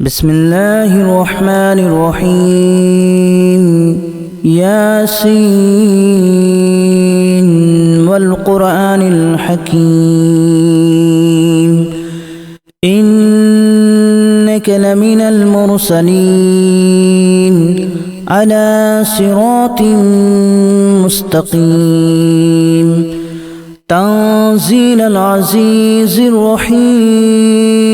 بسم الله الرحمن الرحيم ياسين والقرآن الحكيم إنك لمن المرسلين على صراط مستقيم تنزيل العزيز الرحيم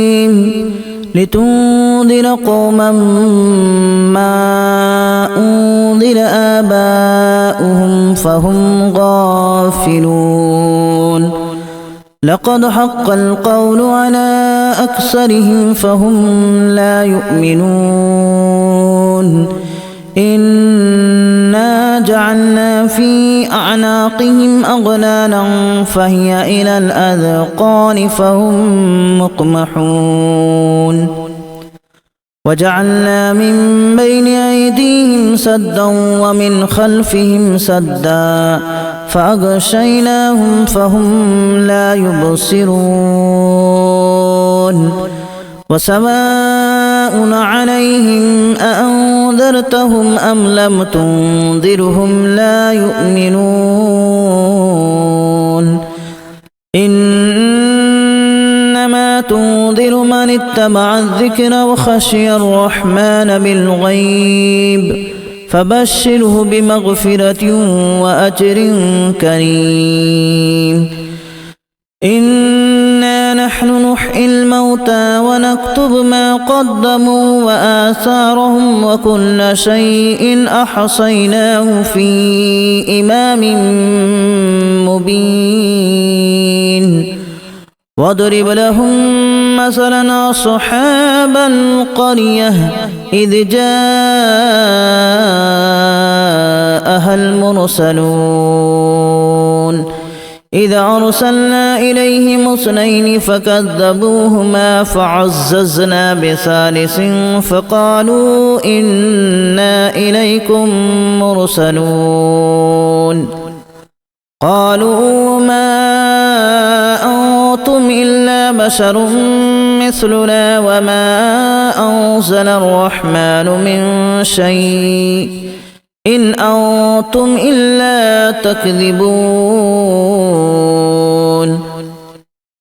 لتنذر قوما ما أنذر آباؤهم فهم غافلون لقد حق القول على أكثرهم فهم لا يؤمنون إنا جعلنا في أعناقهم أغلالا فهي إلى الأذقان فهم مقمحون وجعلنا من بين أيديهم سدا ومن خلفهم سدا فأغشيناهم فهم لا يبصرون وسواء عليهم أأنذرتهم أم لم تنذرهم لا يؤمنون إنما تنذر من اتبع الذكر وخشي الرحمن بالغيب فبشره بمغفرة وأجر كريم إنا نحن نحيي الموتى ونكتب ما قدموا وآثارهم وكل شيء أحصيناه في إمام مبين واضرب لهم مثلا أصحاب القرية إذ جاءها المرسلون إذا أرسلنا إليهم اثنين فكذبوهما فعززنا بثالث فقالوا إنا إليكم مرسلون قالوا ما أنتم إلا بشر مثلنا وما أنزل الرحمن من شيء إن أنتم إلا تكذبون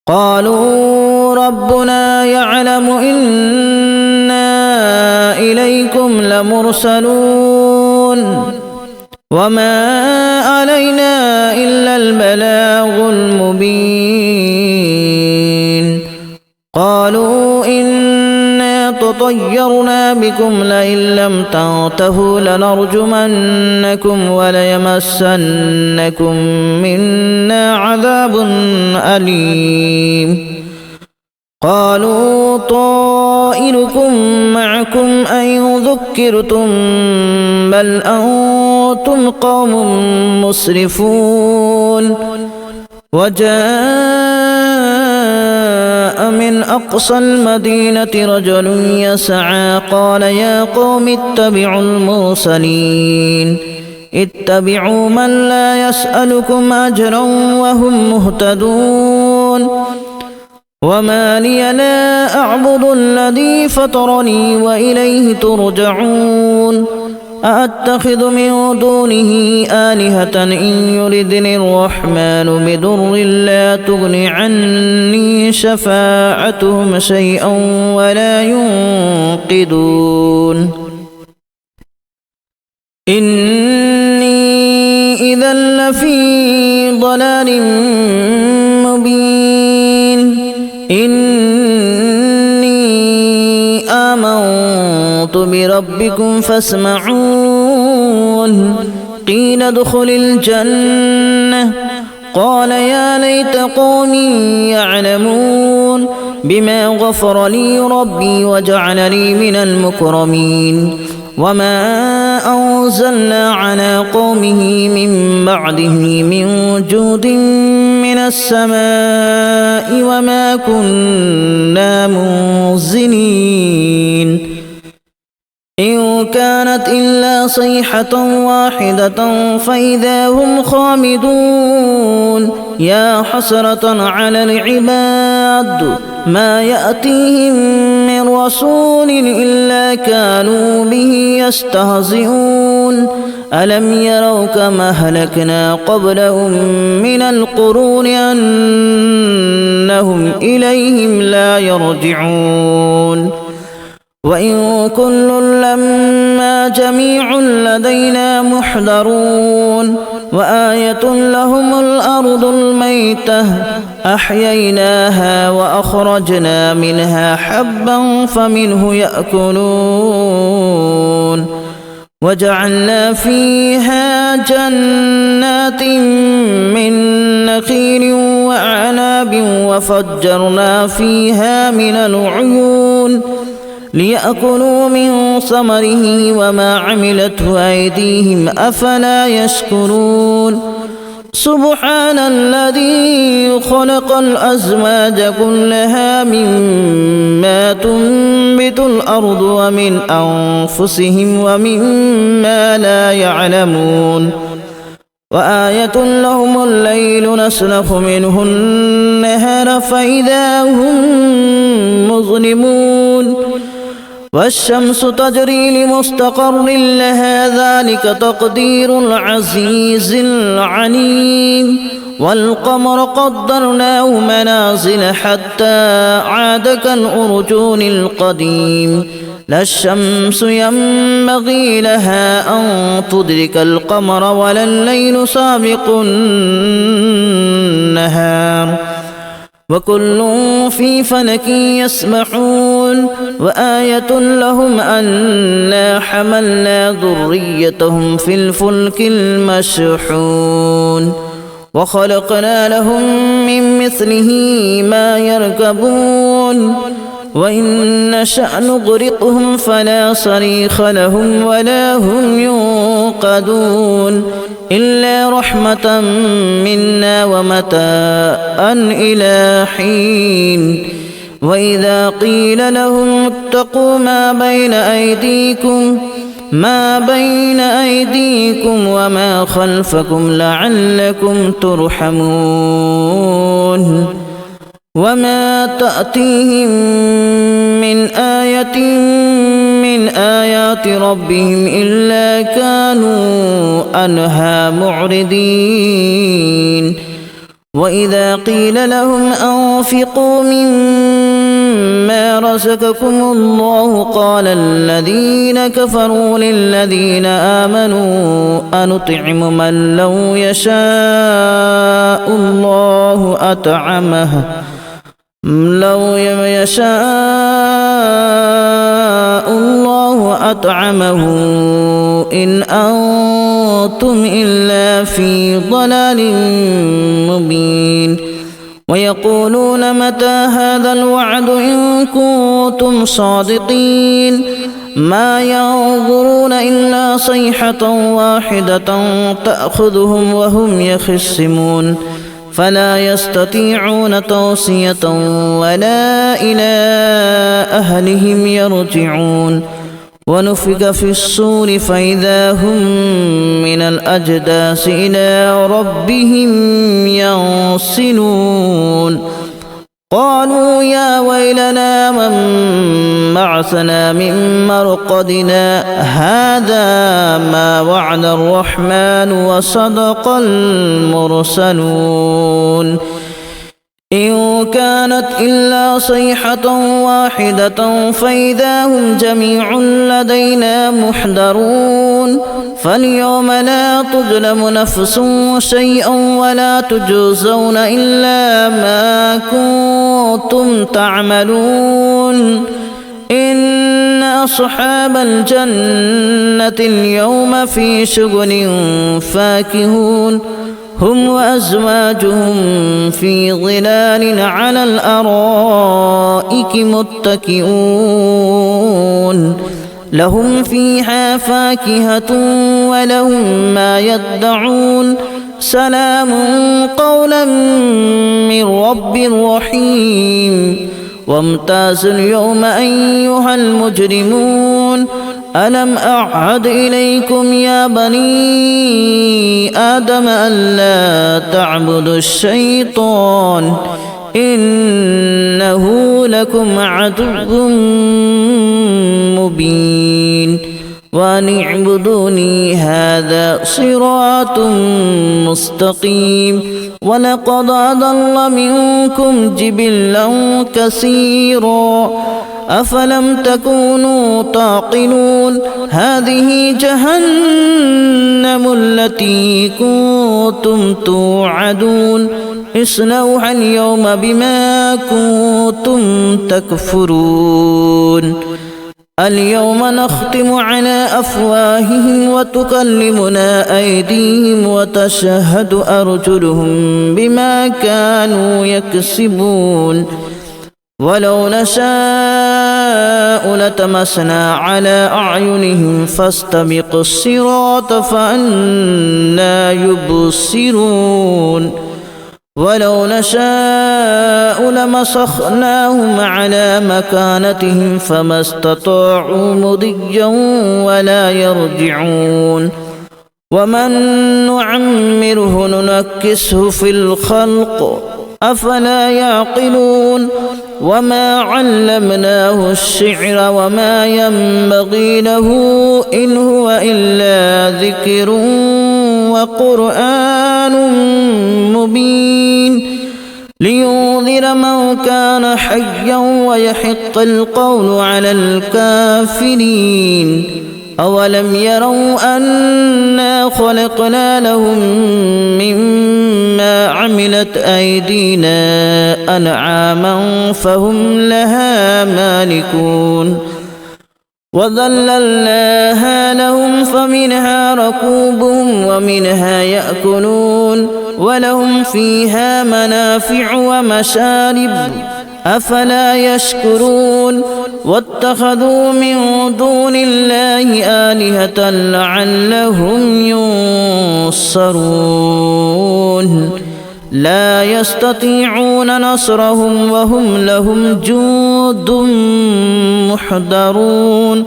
قالوا ربنا يعلم إنا إليكم لمرسلون وما علينا إلا البلاغ المبين قالوا إنا تطيرنا بكم لئن لم تنتهوا لنرجمنكم وليمسنكم منا عذاب أليم قالوا طائركم معكم أن ذكرتم بل أنتم قوم مسرفون وجاء من أقصى المدينة رجل يسعى قال يا قوم اتبعوا المرسلين اتبعوا من لا يسألكم أجرا وهم مهتدون وما لي لا أعبد الذي فطرني وإليه ترجعون أأتخذ من دونه آلهة إن يردني الرحمن بضر لا تغن عني شفاعتهم شيئا ولا ينقذون إني إذا لفي ضلال مبين إني آمنت بربكم فاسمعون قيل ادخل الجنة قال يا ليت قومي يعلمون بما غفر لي ربي وجعلني من المكرمين وما أنزلنا على قومه من بعده من جود من السماء وما كنا منزلين إن كانت إلا صيحة واحدة فإذا هم خامدون يا حسرة على العباد ما يأتيهم من رسول إلا كانوا به يستهزئون ألم يروا كما أهلكنا قبلهم من القرون أنهم إليهم لا يرجعون وإن كل لما جميع لدينا محضرون وآية لهم الأرض الميتة أحييناها وأخرجنا منها حبا فمنه يأكلون وجعلنا فيها جنات من نخيل وأعناب وفجرنا فيها من العيون ليأكلوا من ثمره وما عملته أيديهم أفلا يشكرون سبحان الذي خلق الأزواج كلها مما تنبت الأرض ومن أنفسهم ومما لا يعلمون وآية لهم الليل نسلخ منه النهار فإذا هم مظلمون والشمس تجري لمستقر لها ذلك تقدير العزيز العليم والقمر قدرناه منازل حتى عاد كالأرجون القديم لا الشمس ينبغي لها أن تدرك القمر ولا الليل سابق النهار وكل في فلك يسبحون وآية لهم أنا حملنا ذريتهم في الفلك المشحون وخلقنا لهم من مثله ما يركبون وإن نشأ نغرقهم فلا صريخ لهم ولا هم ينقذون إلا رحمة منا ومتاعا إلى حين وإذا قيل لهم اتقوا ما بين أيديكم وما خلفكم لعلكم ترحمون وما تأتيهم من آية من آيات ربهم إلا كانوا عنها معرضين وإذا قيل لهم أنفقوا مما رزقكم الله قال الذين كفروا للذين آمنوا أنطعم من لو يشاء الله أطعمه إن أنتم إلا في ضلال مبين ويقولون متى هذا الوعد إن كنتم صادقين ما ينظرون إلا صيحة واحدة تأخذهم وهم يخصمون فلا يستطيعون توصية ولا إلى أهلهم يرجعون ونفخ في الصور فإذا هم من الأجداث إلى ربهم ينسلون قالوا يا ويلنا من بعثنا من مرقدنا هذا ما وعد الرحمن وصدق المرسلون إن كانت إلا صيحة واحدة فإذا هم جميع لدينا محضرون فاليوم لا تظلم نفس شيئا ولا تجزون إلا ما كنتم تعملون إن أصحاب الجنة اليوم في شغل فاكهون هم وأزواجهم في ظلال على الأرائك متكئون لهم فيها فاكهة ولهم ما يدعون سلام قولا من رب رحيم وامتازوا اليوم أيها المجرمون ألم أعهد إليكم يا بني آدم ألا تعبدوا الشيطان إنه لكم عدو مبين وأن اعبدوني هذا صراط مستقيم ولقد أضل منكم جبلا كثيرا أفلم تكونوا تعقلون هذه جهنم التي كنتم توعدون اصلوها اليوم بما كنتم تكفرون اليوم نختم على أفواههم وتكلمنا أيديهم وتشهد أرجلهم بما كانوا يكسبون ولو نشاء لتمسنا على أعينهم فاستبقوا الصراط فأنى يبصرون ولو نشاء لمسخناهم على مكانتهم فما استطاعوا مضيا ولا يرجعون ومن نعمره ننكسه في الخلق أفلا يعقلون وما علمناه الشعر وما ينبغي له إن هو إلا ذكر وقرآن مبين لينذر من كان حيا ويحق القول على الكافرين أولم يروا أنا خلقنا لهم مما عملت أيدينا أنعاما فهم لها مالكون وذللناها لهم فمنها ركوبهم ومنها يأكلون ولهم فيها منافع ومشارب أفلا يشكرون واتخذوا من دون الله آلهة لعلهم ينصرون لا يستطيعون نصرهم وهم لهم جند محضرون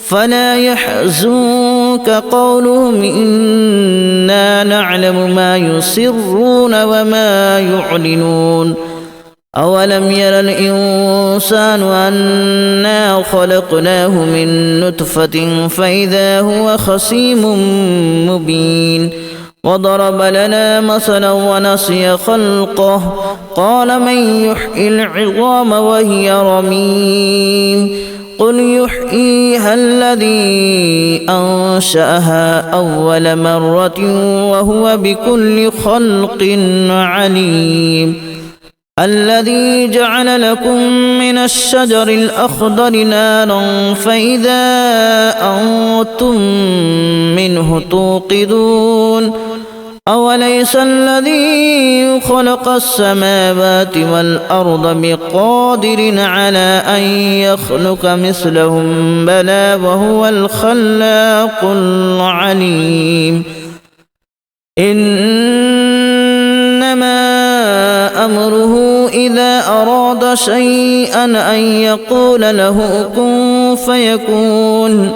فلا يحزنك قولهم إنا نعلم ما يسرون وما يعلنون أولم ير الإنسان أنا خلقناه من نطفة فإذا هو خصيم مبين وضرب لنا مثلا ونسي خلقه قال من يحيي العظام وهي رميم قل يحييها الذي أنشأها أول مرة وهو بكل خلق عليم الذي جعل لكم من الشجر الأخضر نارا فإذا أنتم منه توقدون أوليس الذي خلق السماوات والأرض بقادر على أن يخلق مثلهم بلى وهو الخلاق العليم إنما أمره إذا أراد شيئا أن يقول له كن فيكون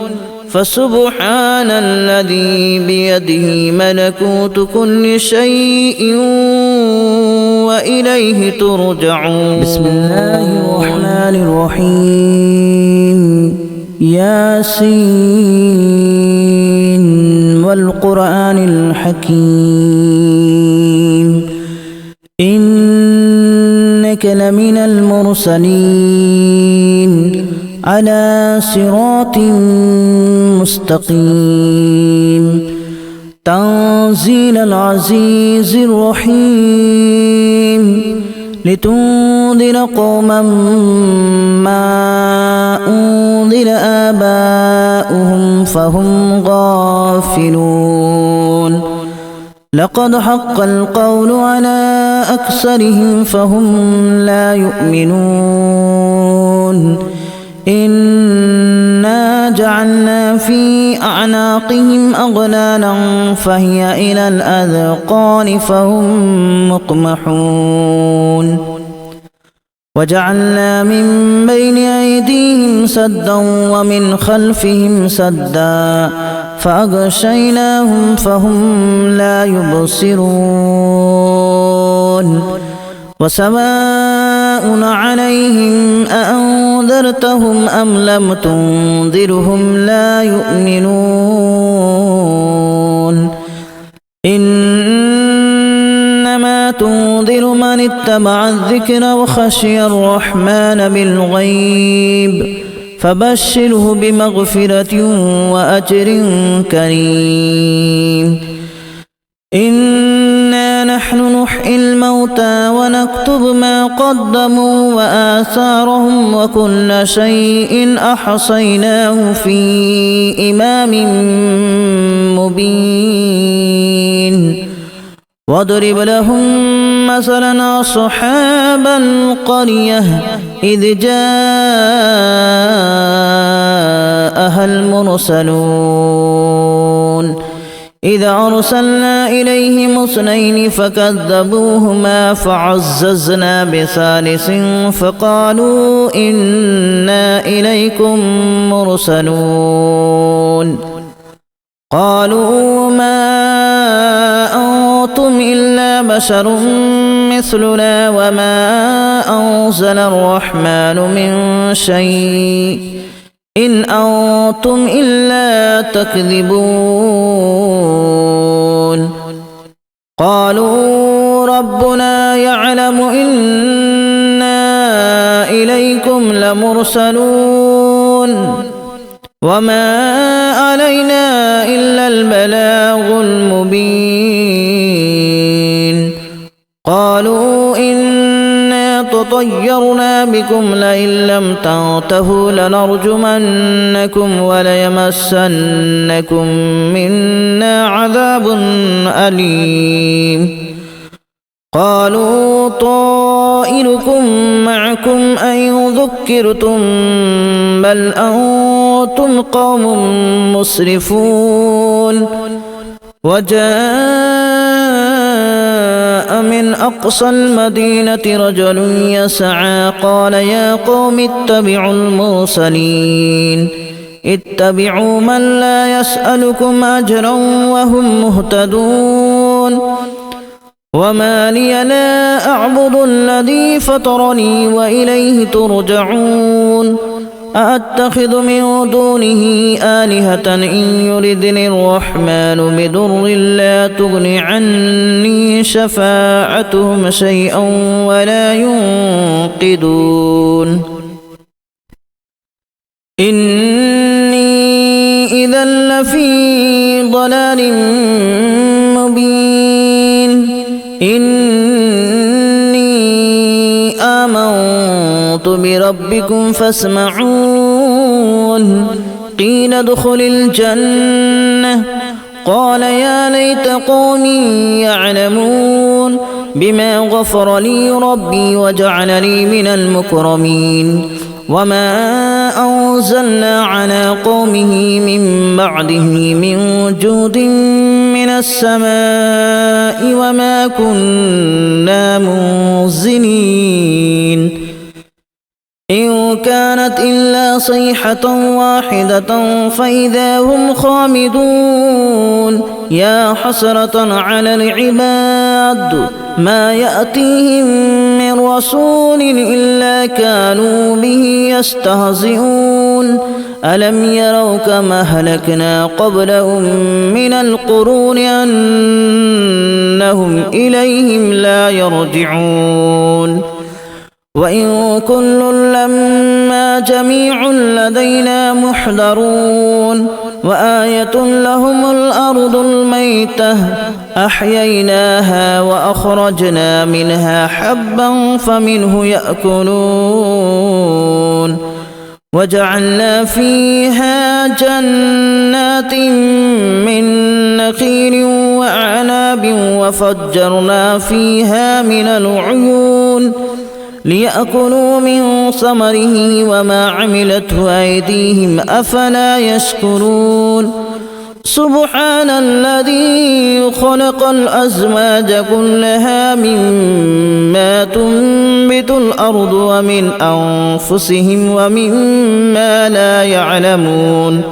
فسبحان الذي بيده ملكوت كل شيء وإليه ترجعون بسم الله الرحمن الرحيم ياسين والقرآن الحكيم إنك لمن المرسلين على صراط مستقيم تنزيل العزيز الرحيم لتنذر قوما ما أنذر آباؤهم فهم غافلون لقد حق القول على أكثرهم فهم لا يؤمنون إنا جعلنا في أعناقهم أغلالا فهي إلى الأذقان فهم مقمحون وجعلنا من بين أيديهم سدا ومن خلفهم سدا فأغشيناهم فهم لا يبصرون وسواء عليهم أأنذرتهم أم لم تنذرهم لا يؤمنون إنما تنذر من اتبع الذكر وخشي الرحمن بالغيب فبشره بمغفرة وأجر كريم إنا نحن نحيي الموتى ونكتب ما قدموا وآثارهم وكل شيء أحصيناه في إمام مبين واضرب لهم مثلا أصحاب القرية إذ جاءها المرسلون إذ أرسلنا إليهم اثنين فكذبوهما فعززنا بثالث فقالوا إنا إليكم مرسلون قالوا ما أنتم إلا بشر مثلنا وما أنزل الرحمن من شيء إن أنتم إلا تكذبون قالوا ربنا يعلم إنا إليكم لمرسلون وما علينا إلا البلاغ المبين قالوا إنا تطيرنا بكم لئن لم تنتهوا لنرجمنكم وليمسنكم منا عذاب أليم قالوا طائركم معكم أئن ذكرتم بل أنتم قوم مسرفون وجاء من أقصى المدينة رجل يسعى قال يا قوم اتبعوا المرسلين اتبعوا من لا يسألكم أجرا وهم مهتدون وما لي لا أعبد الذي فطرني وإليه ترجعون أأتخذ من دونه آلهة إن يردني الرحمن بضر لا تغن عني شفاعتهم شيئا ولا ينقذون إني إذا لفي ضلال مبين إني آمنت بربكم فاسمعون قيل ادخل الجنة قال يا ليت قومي يعلمون بما غفر لي ربي وجعلني من المكرمين وما أنزلنا على قومه من بعده من جود من السماء وما كنا منزلين إن كانت إلا صيحة واحدة فإذا هم خامدون يا حسرة على العباد ما يأتيهم من رسول إلا كانوا به يستهزئون ألم يروا كما أهلكنا قبلهم من القرون أنهم إليهم لا يرجعون وإن كل لما جميع لدينا محضرون وآية لهم الأرض الميتة أحييناها وأخرجنا منها حبا فمنه يأكلون وجعلنا فيها جنات من نخيل وأعناب وفجرنا فيها من العيون ليأكلوا من ثمره وما عملته أيديهم أفلا يشكرون سبحان الذي خلق الأزواج كلها مما تنبت الأرض ومن أنفسهم ومما لا يعلمون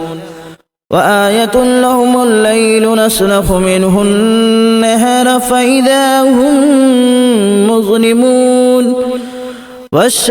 وآية لهم الليل نسلخ منه النهار فإذا هم مظلمون والشمس